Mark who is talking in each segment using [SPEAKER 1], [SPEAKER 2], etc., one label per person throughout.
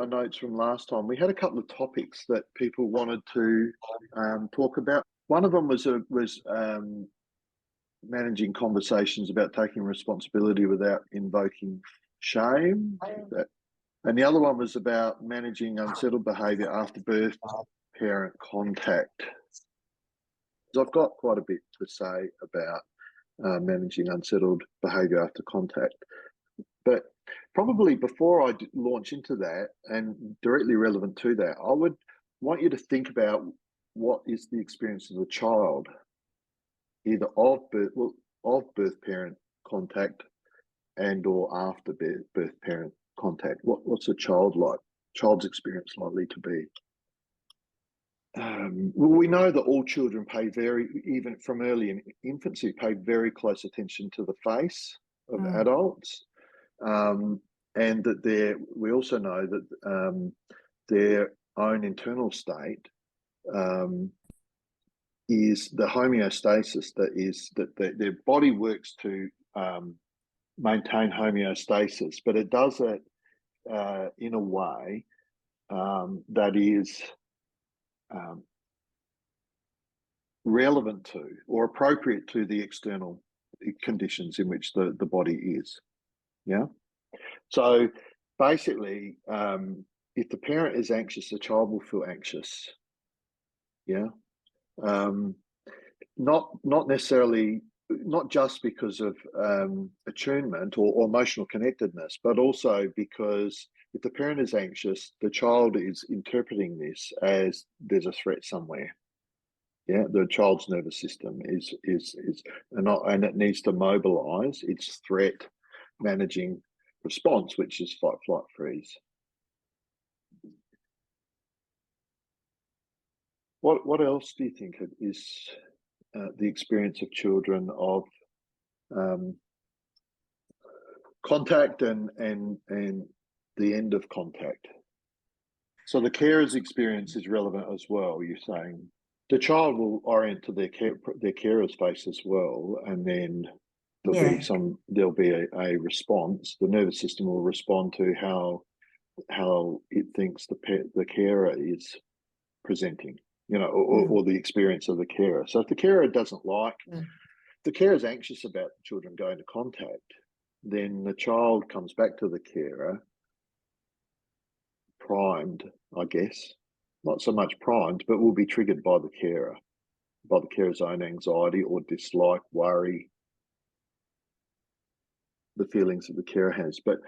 [SPEAKER 1] at my notes from last time, we had a couple of topics that people wanted to talk about. One of them was managing conversations about taking responsibility without invoking shame. And the other one was about managing unsettled behaviour after birth parent contact. So I've got quite a bit to say about managing unsettled behaviour after contact. But probably before I launch into that, and directly relevant to that, I would want you to think about what is the experience of the child, either of birth parent contact and or after birth parent contact. What's a child's experience likely to be? Well, we know that all children even from early in infancy, pay very close attention to the face of adults. And that we also know that their own internal state is the homeostasis, that their body works to maintain homeostasis, but it does it in a way that is relevant to or appropriate to the external conditions in which the body is. Yeah. So basically, if the parent is anxious, the child will feel anxious. Yeah. Not necessarily, not just because of attunement or emotional connectedness, but also because if the parent is anxious, the child is interpreting this as there's a threat somewhere. Yeah, the child's nervous system is and it needs to mobilize its threat managing response, which is fight, flight, freeze. What else do you think is the experience of children of contact and the end of contact? So the carer's experience is relevant as well. You're saying the child will orient to their carer's face as well, and then there'll be a response. The nervous system will respond to how it thinks the carer is presenting, or the experience of the carer. So if the carer doesn't like, the carer is anxious about children going to contact, then the child comes back to the carer primed, I guess, not so much primed, but will be triggered by the carer's own anxiety or dislike, worry, the feelings that the carer has. But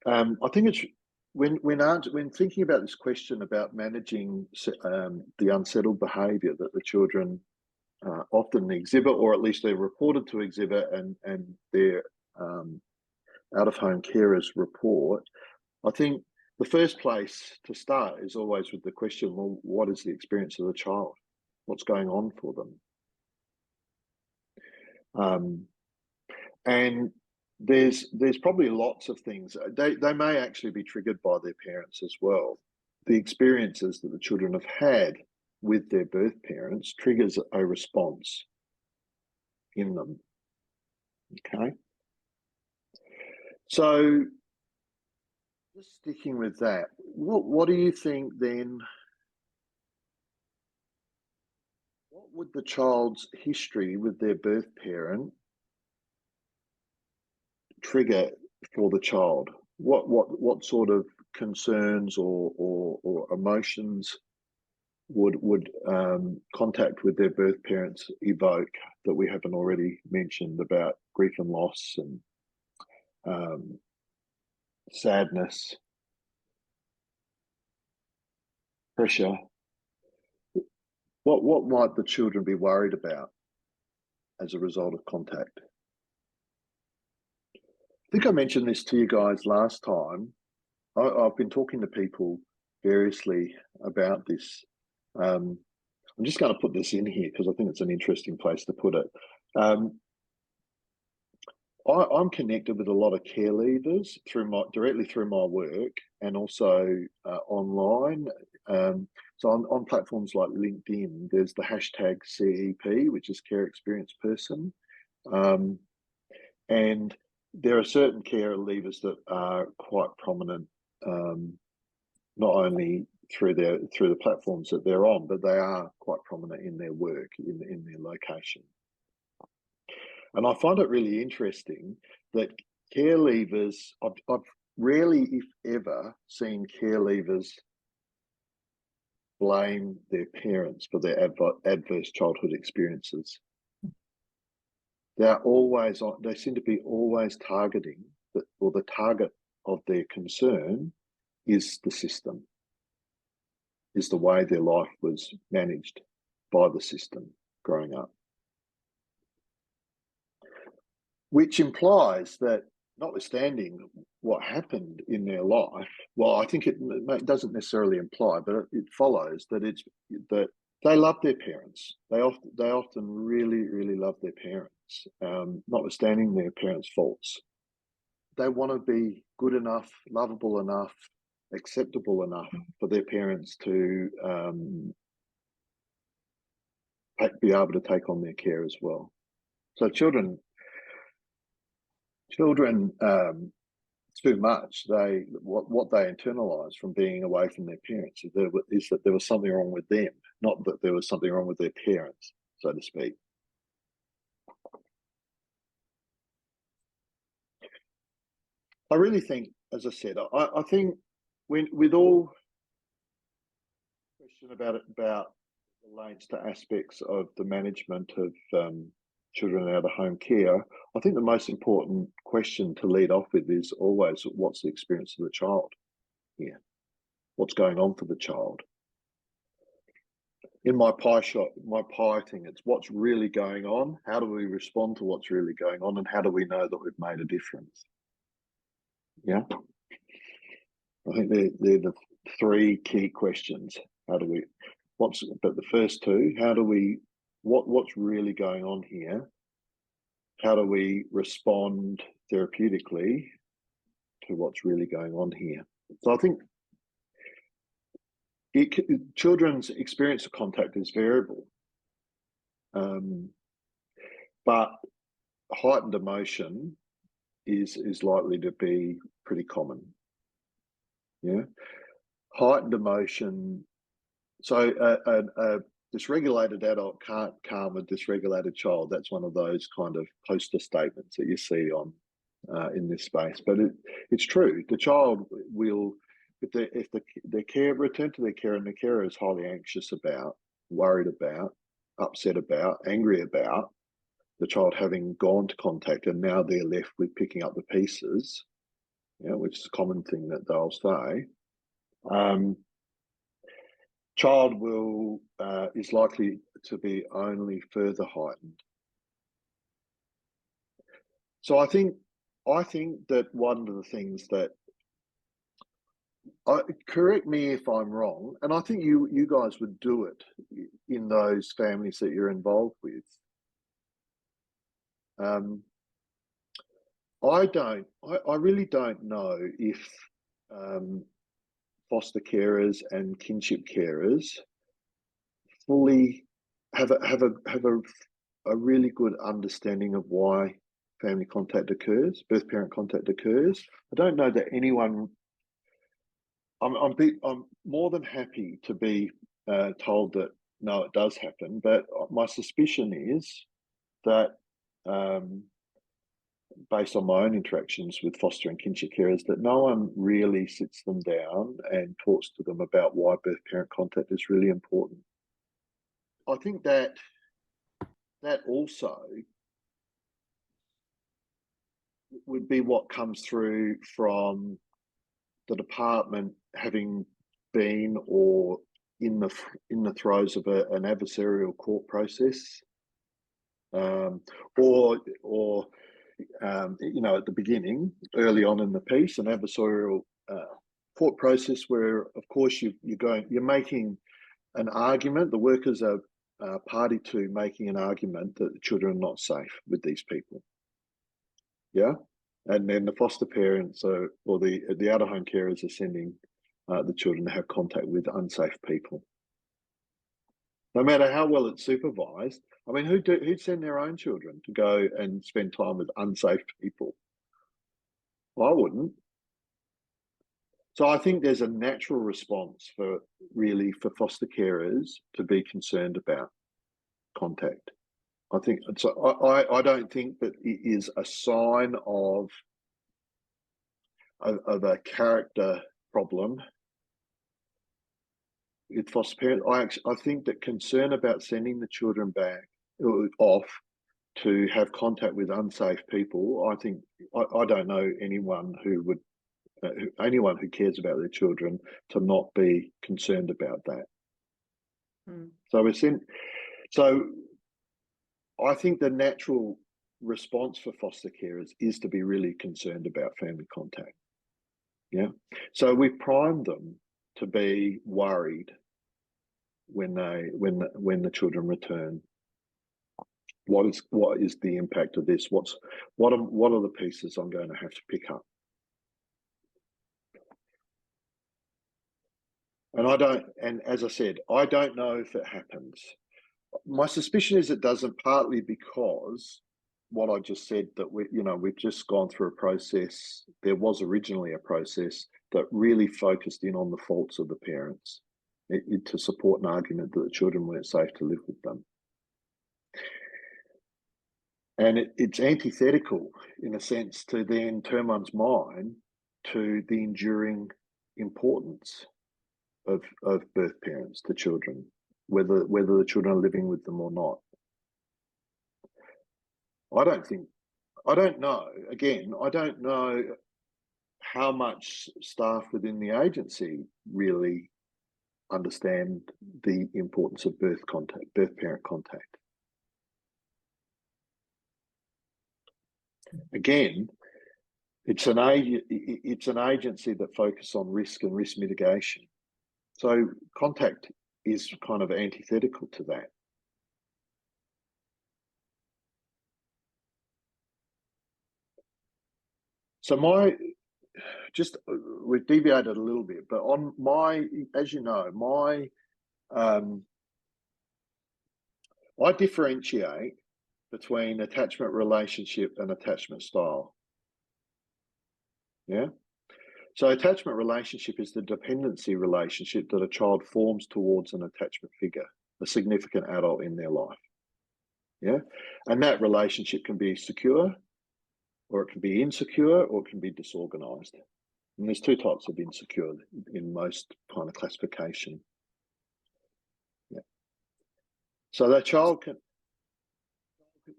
[SPEAKER 1] I think it's when thinking about this question about managing the unsettled behaviour that the children often exhibit, or at least they're reported to exhibit, and their out-of-home carers report, I think the first place to start is always with the question, well, what is the experience of the child? What's going on for them? And there's probably lots of things. They may actually be triggered by their parents as well. The experiences that the children have had with their birth parents triggers a response in them. Okay. So just sticking with that, what do you think then? What would the child's history with their birth parent trigger for the child? What sort of concerns or emotions would contact with their birth parents evoke that we haven't already mentioned about grief and loss and sadness, pressure? What might the children be worried about as a result of contact? I think I mentioned this to you guys last time. I've been talking to people variously about this. I'm just going to put this in here because I think it's an interesting place to put it. I'm connected with a lot of care leavers directly through my work, and also online. So on platforms like LinkedIn, there's the hashtag CEP, which is Care Experience Person. And there are certain care leavers that are quite prominent not only through the platforms that they're on, but they are quite prominent in their work, in their location. And I find it really interesting that care leavers, I've rarely, if ever, seen care leavers blame their parents for their adverse childhood experiences. They seem to be always targeting, or the target of their concern is the system, is the way their life was managed by the system growing up. Which implies that, notwithstanding what happened in their life, well, I think it doesn't necessarily imply, but it follows that that they love their parents. They often really, really love their parents, notwithstanding their parents' faults. They want to be good enough, lovable enough, acceptable enough for their parents to be able to take on their care as well. So children too much, what they internalise from being away from their parents is that there was something wrong with them, not that there was something wrong with their parents, so to speak. I really think, as I said, I think with all question about relates to aspects of the management of children out of home care, I think the most important question to lead off with is always, what's the experience of the child here? What's going on for the child? In my pie thing, it's what's really going on, how do we respond to what's really going on, and how do we know that we've made a difference? Yeah, I think they're the three key questions. But the first two, what's really going on here? How do we respond therapeutically to what's really going on here? So I think children's experience of contact is variable, but heightened emotion is likely to be pretty common. Yeah, heightened emotion. So a dysregulated adult can't calm a dysregulated child. That's one of those kind of poster statements that you see on in this space. But it's true. The child will, if their care return to their care, and the carer is highly anxious about, worried about, upset about, angry about the child having gone to contact, and now they're left with picking up the pieces, which is a common thing that they'll say. Child is likely to be only further heightened. So I think that one of the things that, correct me if I'm wrong, and I think you guys would do it in those families that you're involved with. I really don't know if foster carers and kinship carers fully have a really good understanding of why family contact occurs, birth parent contact occurs. I don't know that anyone. I'm more than happy to be told that no, it does happen, but my suspicion is that, based on my own interactions with foster and kinship carers, that no one really sits them down and talks to them about why birth parent contact is really important. I think that also would be what comes through from the department having been or in the throes of an adversarial court process, or at the beginning, early on in the piece, an adversarial court process where, of course, you're making an argument. The workers are party to making an argument that the children are not safe with these people. Yeah, and then the foster parents or the out of home carers are sending the children to have contact with unsafe people. No matter how well it's supervised, I mean, who'd send their own children to go and spend time with unsafe people? I wouldn't. So I think there's a natural response for foster carers to be concerned about contact. I think I don't think that it is a sign of a character problem with foster parents. I think that concern about sending the children back off to have contact with unsafe people. I think I don't know anyone who would anyone who cares about their children to not be concerned about that. So I think the natural response for foster carers is to be really concerned about family contact. Yeah. So we prime them to be worried when the children return. What is the impact of this? What are the pieces I'm going to have to pick up? And as I said, I don't know if it happens. My suspicion is it doesn't, partly because what I just said, that we've just gone through a process. There was originally a process that really focused in on the faults of the parents to support an argument that the children weren't safe to live with them. And it's antithetical, in a sense, to then turn one's mind to the enduring importance of birth parents to children, whether the children are living with them or not. I don't know. Again, I don't know how much staff within the agency really understand the importance of birth parent contact. Again, it's an agency that focuses on risk and risk mitigation. So contact is kind of antithetical to that. So we've deviated a little bit, but as you know, I differentiate between attachment relationship and attachment style. Yeah. So attachment relationship is the dependency relationship that a child forms towards an attachment figure, a significant adult in their life. Yeah. And that relationship can be secure, or it can be insecure, or it can be disorganized. And there's two types of insecure in most kind of classification. Yeah. So that child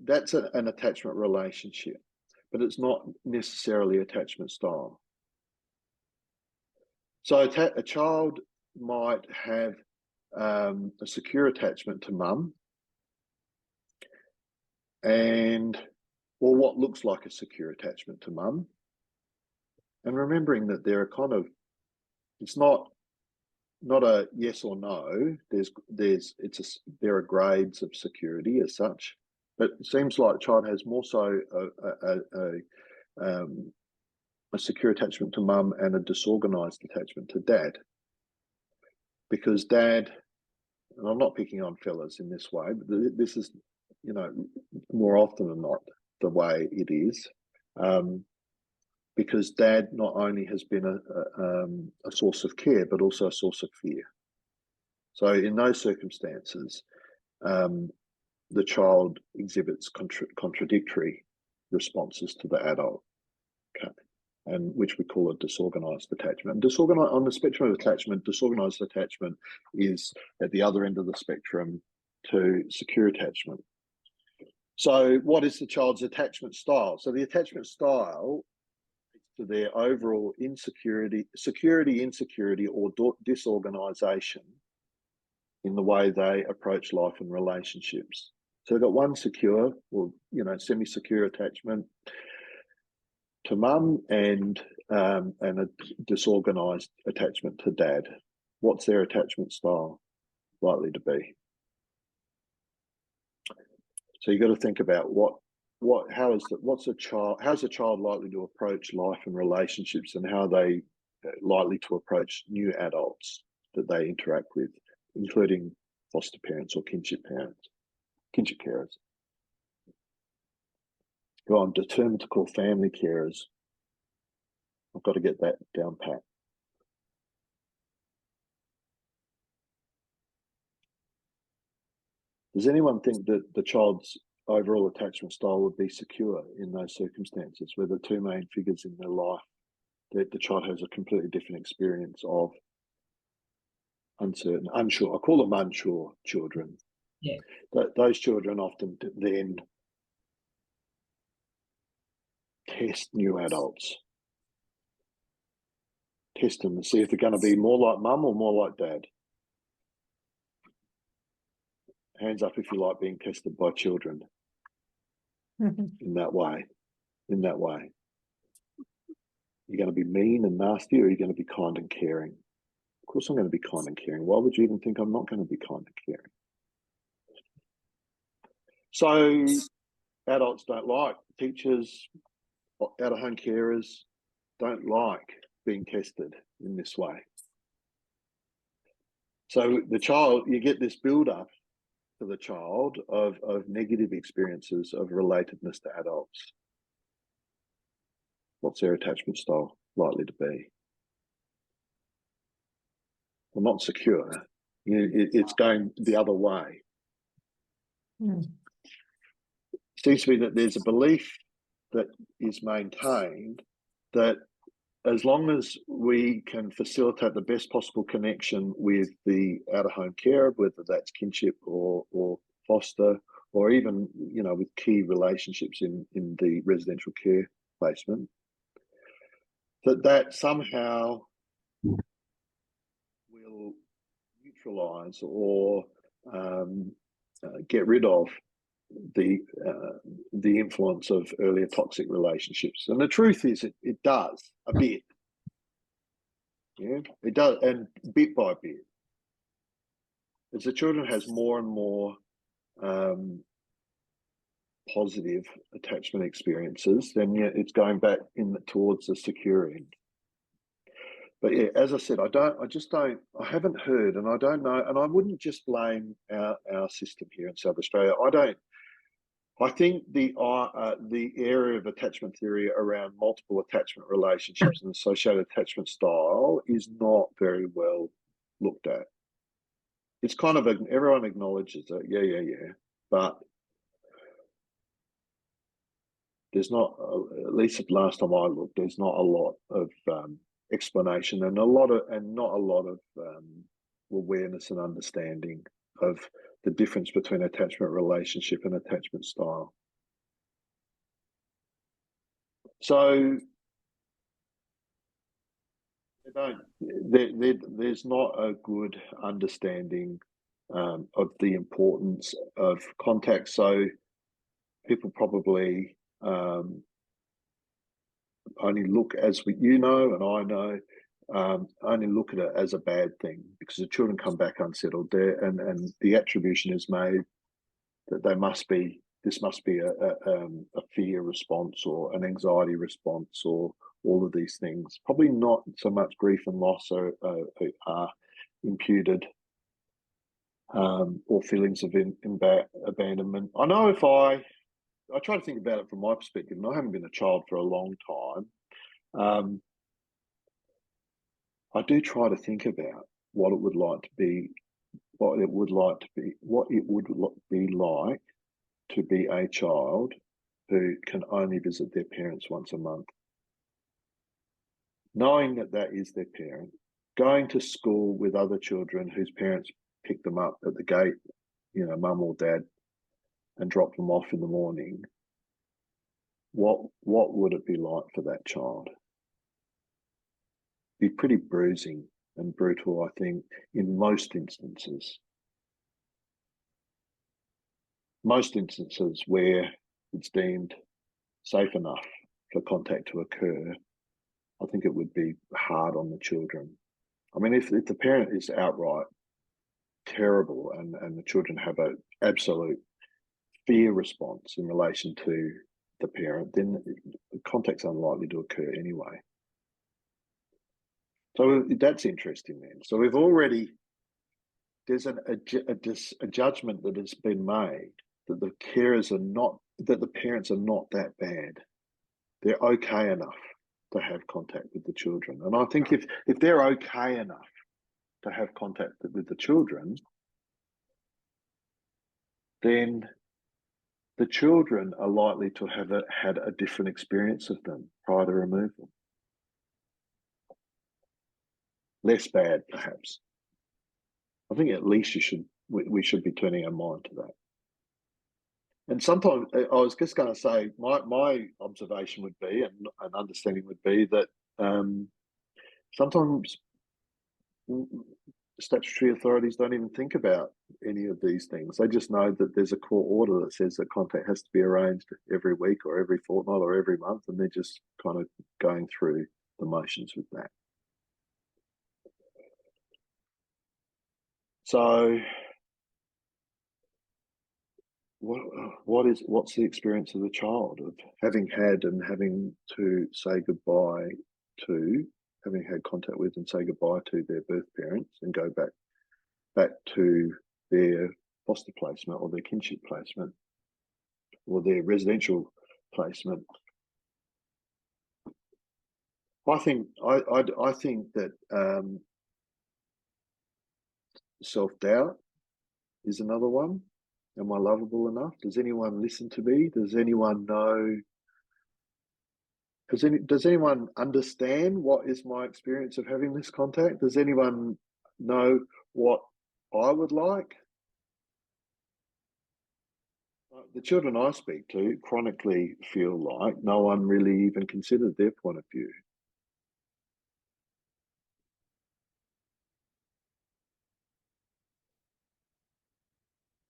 [SPEAKER 1] that's an attachment relationship, but it's not necessarily attachment style. So a child might have a secure attachment to mum, or what looks like a secure attachment to mum, and remembering that there are it's not a yes or no. There are grades of security as such, but it seems like a child has more so a secure attachment to mum and a disorganized attachment to dad, because dad, and I'm not picking on fellas in this way, but this is, more often than not the way it is, because dad not only has been a source of care, but also a source of fear. So in those circumstances, the child exhibits contradictory responses to the adult, and which we call a disorganized attachment. On the spectrum of attachment, disorganized attachment is at the other end of the spectrum to secure attachment. So what is the child's attachment style? So the attachment style is to their overall insecurity, or disorganization in the way they approach life and relationships. So they've got one secure, or semi-secure attachment to mum, and a disorganized attachment to dad. What's their attachment style likely to be? So you've got to think about how's a child likely to approach life and relationships, and how are they likely to approach new adults that they interact with, including foster parents or kinship carers. Well, I'm determined to call family carers. I've got to get that down pat. Does anyone think that the child's overall attachment style would be secure in those circumstances where the two main figures in their life, that the child has a completely different experience of uncertain, unsure? I call them unsure children.
[SPEAKER 2] Yeah.
[SPEAKER 1] Those children often then test new adults. Test them to see if they're going to be more like mum or more like dad. Hands up if you like being tested by children in that way. In that way. You're going to be mean and nasty, or are you going to be kind and caring? Of course I'm going to be kind and caring. Why would you even think I'm not going to be kind and caring? So adults don't like, teachers, out-of-home carers don't like being tested in this way. So the child, you get this build-up for the child of negative experiences of relatedness to adults. What's their attachment style likely to be? Well, not secure. It's going the other way. Seems to be that there's a belief that is maintained that as long as we can facilitate the best possible connection with the out-of-home carer, whether that's kinship or foster, or even, you know, with key relationships in the residential care placement, that somehow will neutralise or get rid of the influence of earlier toxic relationships. And the truth is, it does a bit. Yeah, it does, and bit by bit, as the children has more and more positive attachment experiences, then yeah, it's going back towards the secure end. But yeah, as I said, I haven't heard, and I don't know, and I wouldn't just blame our system here in South Australia. I think the area of attachment theory around multiple attachment relationships and associated attachment style is not very well looked at. It's kind of everyone acknowledges it, yeah, but there's not, at least the last time I looked, there's not a lot of explanation and not a lot of awareness and understanding of the difference between attachment relationship and attachment style. So there's not a good understanding of the importance of contact. So people probably only look, as you know and I know, only look at it as a bad thing because the children come back unsettled there, and the attribution is made that this must be a fear response or an anxiety response or all of these things. Probably not so much grief and loss are imputed, or feelings of abandonment. I know if I try to think about it from my perspective, and I haven't been a child for a long time. I do try to think about what it would be like to be a child who can only visit their parents once a month, knowing that is their parent, going to school with other children whose parents pick them up at the gate, you know, mum or dad, and drop them off in the morning. What would it be like for that child? Be pretty bruising and brutal, I think, in most instances. Most instances where it's deemed safe enough for contact to occur, I think it would be hard on the children. I mean, if the parent is outright terrible and the children have an absolute fear response in relation to the parent, then contact's unlikely to occur anyway. So that's interesting then. So we've already, there's a judgment that has been made that the carers are not, that the parents are not that bad. They're okay enough to have contact with the children. And I think if they're okay enough to have contact with the children, then the children are likely to have had a different experience of them prior to removal. Less bad, perhaps. I think at least we should be turning our mind to that. And sometimes, I was just going to say, my observation would be, and understanding would be, that sometimes statutory authorities don't even think about any of these things. They just know that there's a court order that says that contact has to be arranged every week or every fortnight or every month, and they're just kind of going through the motions with that. So what's the experience of the child of having had and having to say goodbye to, having had contact with and say goodbye to their birth parents and go back to their foster placement or their kinship placement or their residential placement? I think that self-doubt is another one. Am I lovable enough? Does anyone listen to me? Does anyone know? Does anyone understand what is my experience of having this contact? Does anyone know what I would like? The children I speak to chronically feel like no one really even considered their point of view.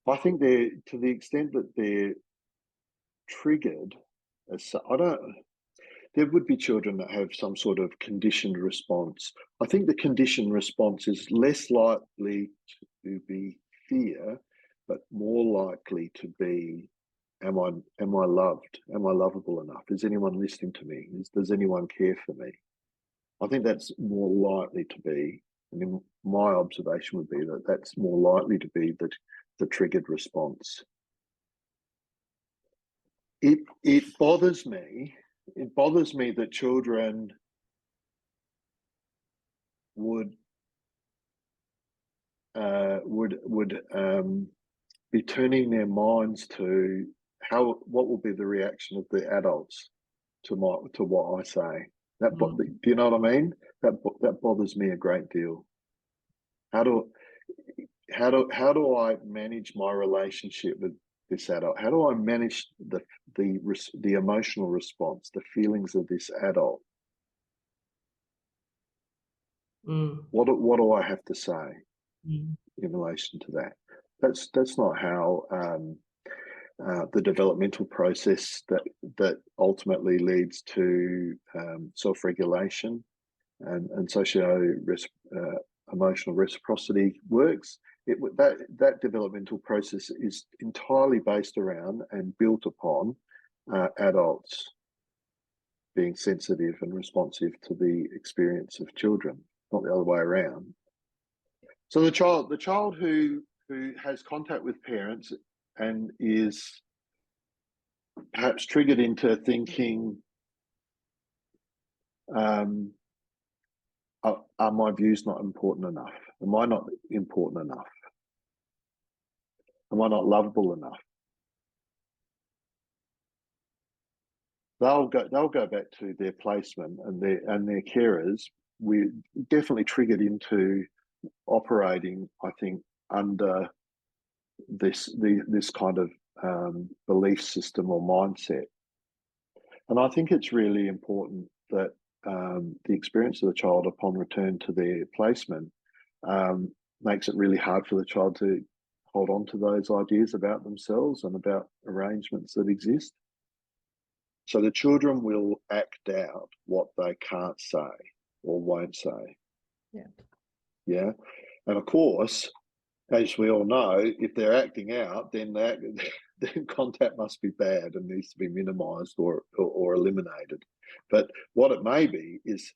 [SPEAKER 1] I think to the extent that they're triggered, there would be children that have some sort of conditioned response. I think the conditioned response is less likely to be fear, but more likely to be, am I loved? Am I lovable enough? Is anyone listening to me? Does anyone care for me? I think that's more likely to be, I mean, my observation would be that that's more likely to be the triggered response. It bothers me. It bothers me that children would be turning their minds to what will be the reaction of the adults to what I say. Do you know what I mean? That bothers me a great deal. How do I manage my relationship with this adult? How do I manage the emotional response, the feelings of this adult? What do I have to say in relation to that? That's not how the developmental process that ultimately leads to self-regulation and socio-emotional reciprocity works. That developmental process is entirely based around and built upon adults being sensitive and responsive to the experience of children, not the other way around. So the child who has contact with parents and is perhaps triggered into thinking, are my views not important enough? Am I not important enough? Am I not lovable enough? They'll go back to their placement and their carers. We're definitely triggered into operating, I think, under this kind of belief system or mindset. And I think it's really important that the experience of the child upon return to their placement makes it really hard for the child to hold on to those ideas about themselves and about arrangements that exist. So the children will act out what they can't say or won't say. Yeah. And of course, as we all know, if they're acting out, then contact must be bad and needs to be minimised or eliminated. But what it may be is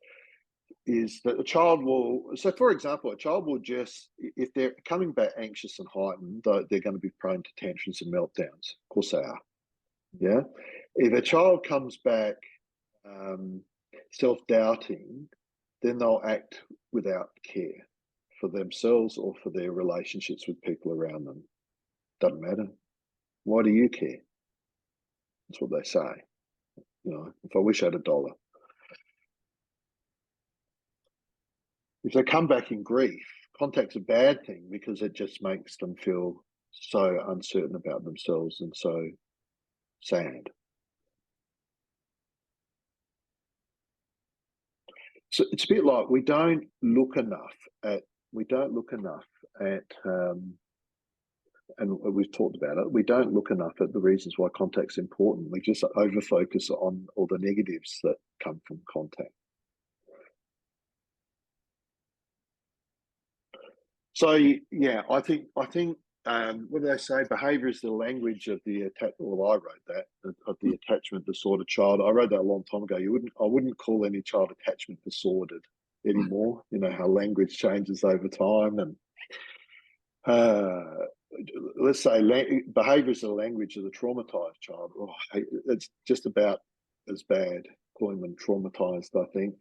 [SPEAKER 1] that a child will. So, for example, a child will just, if they're coming back anxious and heightened, they're going to be prone to tantrums and meltdowns. Of course, they are. Yeah. If a child comes back self-doubting, then they'll act without care for themselves or for their relationships with people around them. Doesn't matter. Why do you care? That's what they say. You know, if I wish I had $1. If they come back in grief, contact's a bad thing because it just makes them feel so uncertain about themselves and so sad. So it's a bit like we don't look enough at, and we've talked about it, we don't look enough at the reasons why contact's important. We just over-focus on all the negatives that come from contact. So yeah, I think what do they say? Behaviour is the language of the well, I wrote that, of the attachment disorder child. I wrote that a long time ago. I wouldn't call any child attachment disordered anymore. You know how language changes over time, and let's say behaviour is the language of the traumatized child. Oh, it's just about as bad calling them traumatized, I think.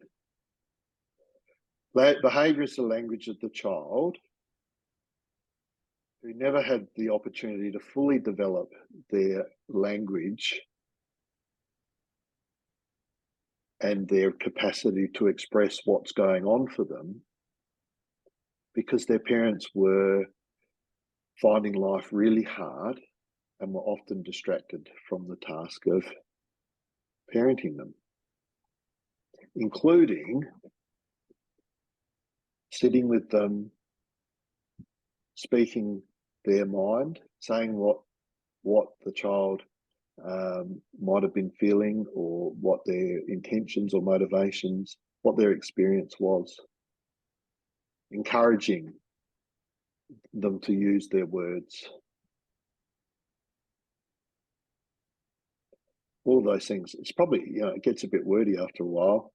[SPEAKER 1] Behaviour is the language of the child who never had the opportunity to fully develop their language and their capacity to express what's going on for them because their parents were finding life really hard and were often distracted from the task of parenting them, including sitting with them, speaking their mind, saying what the child might have been feeling or what their intentions or motivations, what their experience was, encouraging them to use their words. All of those things. It's probably, it gets a bit wordy after a while.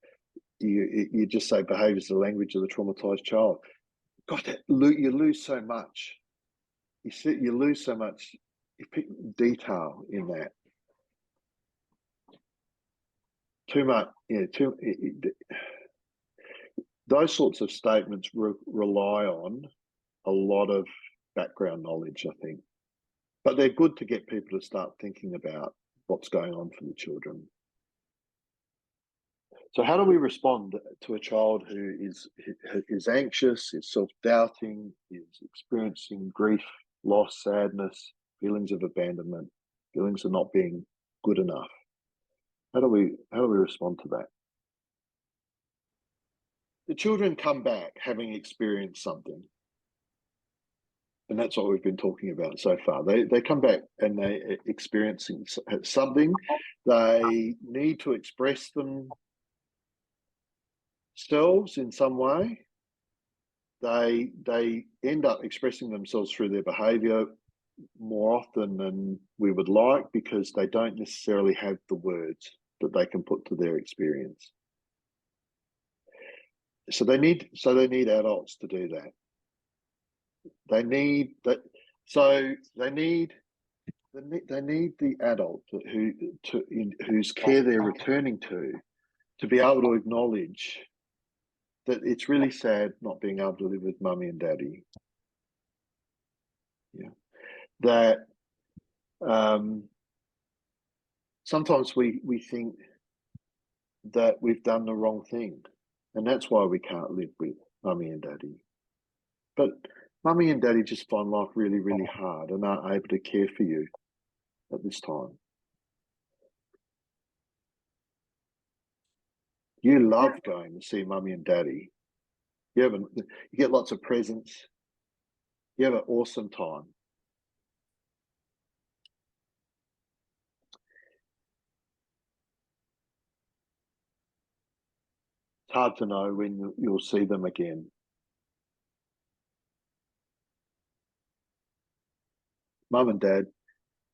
[SPEAKER 1] You just say behaviour is the language of the traumatized child. God, you lose so much. You lose so much detail in that. Too much, those sorts of statements rely on a lot of background knowledge, I think. But they're good to get people to start thinking about what's going on for the children. So how do we respond to a child who is anxious, is self-doubting, is experiencing grief, loss, sadness, feelings of abandonment, feelings of not being good enough? How do we respond to that? The children come back having experienced something. And that's what we've been talking about so far. They come back and they're experiencing something. They need to express themselves in some way. They end up expressing themselves through their behaviour more often than we would like because they don't necessarily have the words that they can put to their experience. So they need adults to do that. They need that. So they need the adult whose care they're returning to be able to acknowledge that it's really sad not being able to live with mummy and daddy. Yeah, that sometimes we think that we've done the wrong thing, and that's why we can't live with mummy and daddy. But mummy and daddy just find life really, really hard and aren't able to care for you at this time. You love going to see mummy and daddy. You get lots of presents. You have an awesome time. It's hard to know when you'll see them again. Mum and dad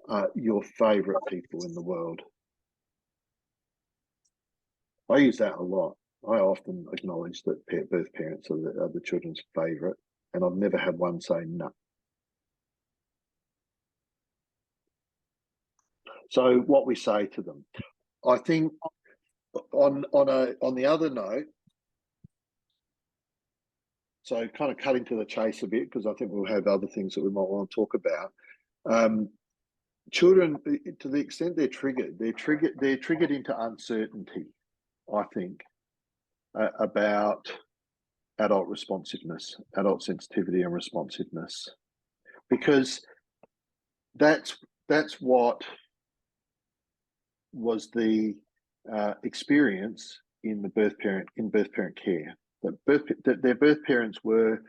[SPEAKER 1] are your favourite people in the world. I use that a lot. I often acknowledge that birth parents are the children's favourite, and I've never had one say no. So what we say to them, I think, on the other note, so kind of cutting to the chase a bit because I think we'll have other things that we might want to talk about. children, to the extent they're triggered into uncertainty, I think, about adult responsiveness, adult sensitivity and responsiveness, because that's what was the experience in birth parent care. That their birth parents were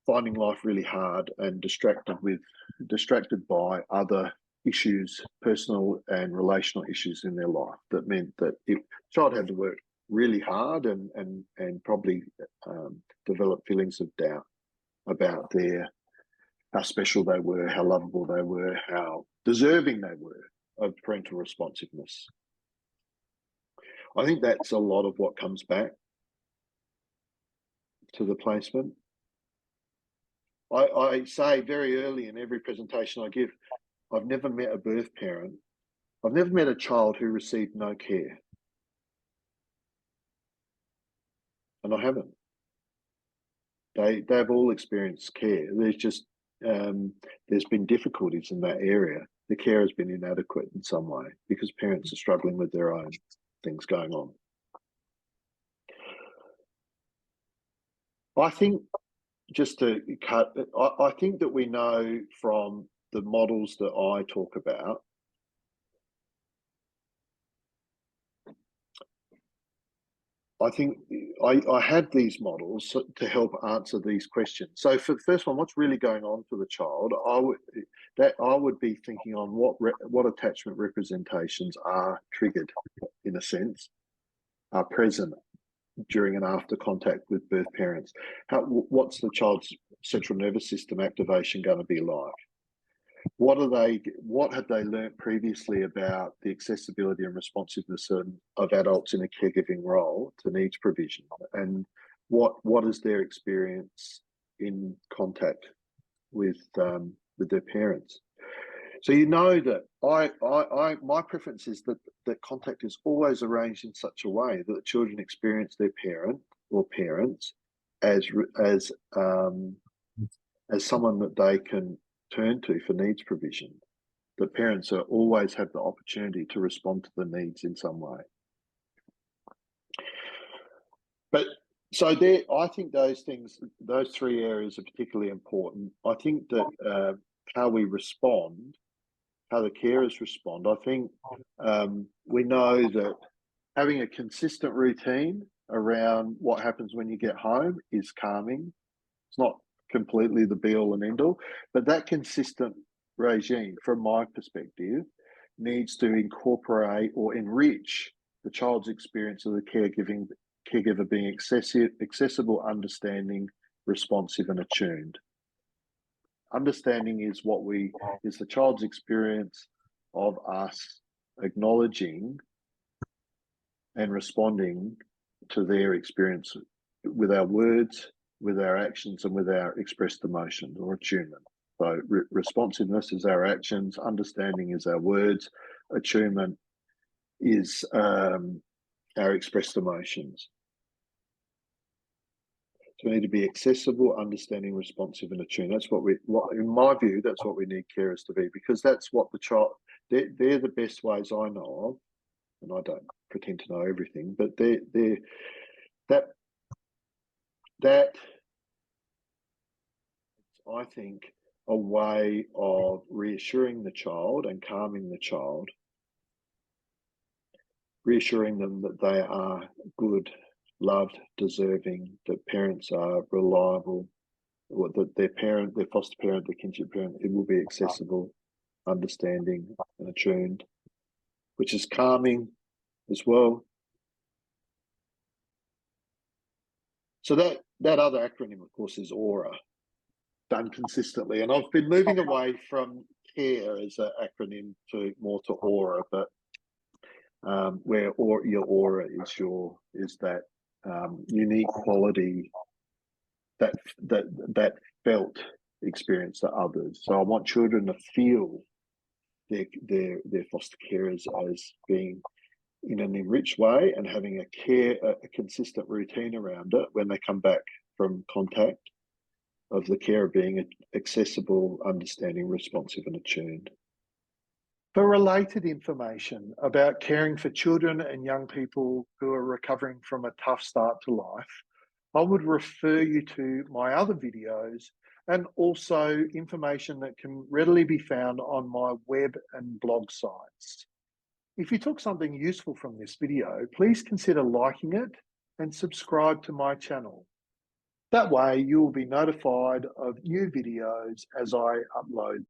[SPEAKER 1] finding life really hard and distracted by other issues, personal and relational issues in their life. That meant that the child had to work really hard and probably develop feelings of doubt about how special they were, how lovable they were, how deserving they were of parental responsiveness. I think that's a lot of what comes back to the placement. I say very early in every presentation I give, I've never met a birth parent, I've never met a child who received no care. And I haven't. They've all experienced care. There's just, there's been difficulties in that area. The care has been inadequate in some way because parents are struggling with their own things going on. I think, just to cut, I think that we know from the models that I talk about, I think I had these models to help answer these questions. So for the first one, what's really going on for the child? I would be thinking on what attachment representations are triggered, in a sense, are present during and after contact with birth parents. What's the child's central nervous system activation going to be like? What have they learnt previously about the accessibility and responsiveness of adults in a caregiving role to needs provision? And what is their experience in contact with their parents? So you know that my preference is that contact is always arranged in such a way that the children experience their parent or parents as someone that they can turn to for needs provision. The parents always have the opportunity to respond to the needs in some way. But so I think those three areas are particularly important. I think that how we respond, how the carers respond, I think we know that having a consistent routine around what happens when you get home is calming. It's not completely the be-all and end-all, but that consistent regime, from my perspective, needs to incorporate or enrich the child's experience of the caregiver being accessible, understanding, responsive, and attuned. Understanding is the child's experience of us acknowledging and responding to their experience with our words, with our actions, and with our expressed emotions or attunement. So responsiveness is our actions, understanding is our words, attunement is our expressed emotions. So we need to be accessible, understanding, responsive, and attuned. That's in my view, that's what we need carers to be, because that's what the child, they're the best ways I know of, and I don't pretend to know everything, but that I think a way of reassuring the child and calming the child, reassuring them that they are good, loved, deserving, that parents are reliable, or that their foster parent, their kinship parent, it will be accessible, understanding, and attuned, which is calming as well. So that other acronym, of course, is AURA, done consistently. And I've been moving away from CARE as an acronym more to AURA, but where your AURA is that unique quality, that felt experience to others. So I want children to feel their foster carers as being in an enriched way and having a consistent routine around it when they come back from contact. of the care of being accessible, understanding, responsive and attuned. For related information about caring for children and young people who are recovering from a tough start to life, I would refer you to my other videos and also information that can readily be found on my web and blog sites. If you took something useful from this video, please consider liking it and subscribe to my channel. That way you will be notified of new videos as I upload